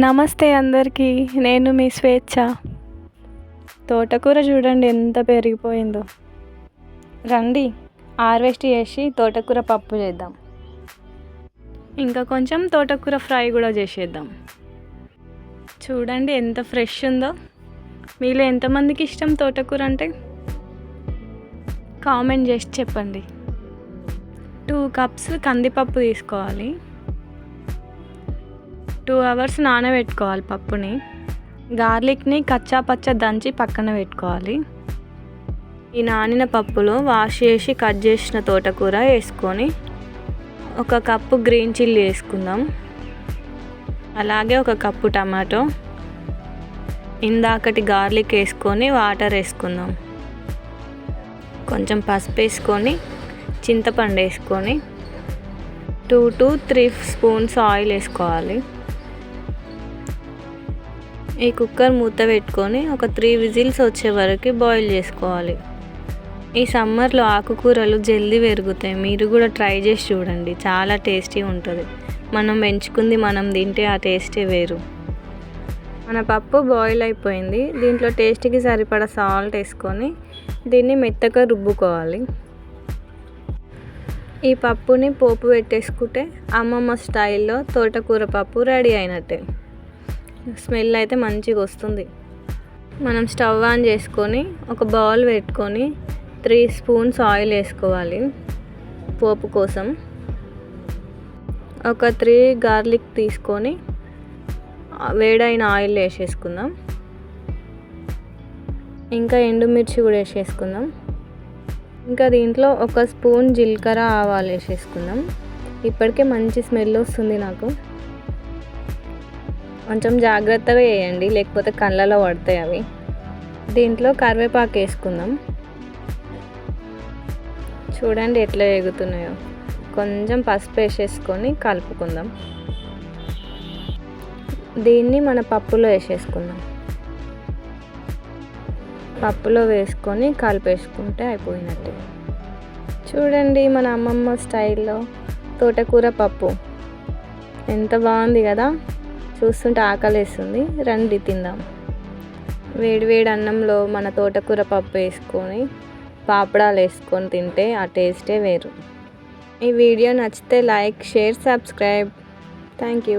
నమస్తే అందరికీ. నేను మీ స్వేచ్ఛ. తోటకూర చూడండి ఎంత పెరిగిపోయిందో. రండి హార్వెస్ట్ చేసి తోటకూర పప్పు చేద్దాం. ఇంకా కొంచెం తోటకూర ఫ్రై కూడా చేసేద్దాం. చూడండి ఎంత ఫ్రెష్ ఉందో. మీలో ఎంతమందికి ఇష్టం తోటకూర అంటే కామెంట్ చేసి చెప్పండి. 2 కప్స్ కందిపప్పు తీసుకోవాలి. 2 అవర్స్ నానబెట్టుకోవాలి పప్పుని. గార్లిక్ని కచ్చా పచ్చ దంచి పక్కన పెట్టుకోవాలి. ఈ నానిన పప్పులో వాష్ చేసి కట్ చేసిన తోటకూర వేసుకొని 1 కప్పు గ్రీన్ చిల్లీ వేసుకుందాం. అలాగే 1 కప్పు టమాటో, ఇందాకటి గార్లిక్ వేసుకొని వాటర్ వేసుకుందాం. కొంచెం పసుపు వేసుకొని చింతపండు వేసుకొని 2 to 3 స్పూన్స్ ఆయిల్ వేసుకోవాలి. ఈ కుక్కర్ మూత పెట్టుకొని ఒక 3 విజిల్స్ వచ్చే వరకు బాయిల్ చేసుకోవాలి. ఈ సమ్మర్లో ఆకుకూరలు జల్దీ పెరుగుతాయి. మీరు కూడా ట్రై చేసి చూడండి, చాలా టేస్టీ ఉంటుంది. మనం పెంచుకుంది మనం తింటే ఆ టేస్టే వేరు. మన పప్పు బాయిల్ అయిపోయింది. దీంట్లో టేస్ట్కి సరిపడా సాల్ట్ వేసుకొని దీన్ని మెత్తగా రుబ్బుకోవాలి. ఈ పప్పుని పోపు పెట్టేసుకుంటే అమ్మమ్మ స్టైల్లో తోటకూర పప్పు రెడీ అయినట్టే. స్మెల్ అయితే మంచిగా వస్తుంది. మనం స్టవ్ ఆన్ చేసుకొని ఒక బౌల్ పెట్టుకొని 3 స్పూన్స్ ఆయిల్ వేసుకోవాలి పోపు కోసం. ఒక 3 గార్లిక్ తీసుకొని వేడైన ఆయిల్ వేసేసుకుందాం. ఇంకా ఎండుమిర్చి కూడా వేసేసుకుందాం. ఇంకా దీంట్లో 1 స్పూన్ జీలకర్ర ఆవాలు వేసేసుకుందాం. ఇప్పటికే మంచి స్మెల్ వస్తుంది నాకు. కొంచెం జాగ్రత్తగా వేయండి, లేకపోతే కళ్ళలో పడతాయి అవి. దీంట్లో కరివేపాకు వేసుకుందాం. చూడండి ఎట్లా వేగుతున్నాయో. కొంచెం పసుపు వేసేసుకొని కలుపుకుందాం. దీన్ని మన పప్పులో వేసేసుకుందాం. పప్పులో వేసుకొని కలిపేసుకుంటే అయిపోయినట్టే. చూడండి మన అమ్మమ్మ స్టైల్లో తోటకూర పప్పు ఎంత బాగుంది కదా. చూస్తుంటే ఆకలేస్తుంది. రండి తిందాం. వేడి అన్నంలో మన తోటకూర పప్పు వేసుకొని పాపడాలు వేసుకొని తింటే ఆ టేస్టే వేరు. ఈ వీడియో నచ్చితే like, share, subscribe. Thank you.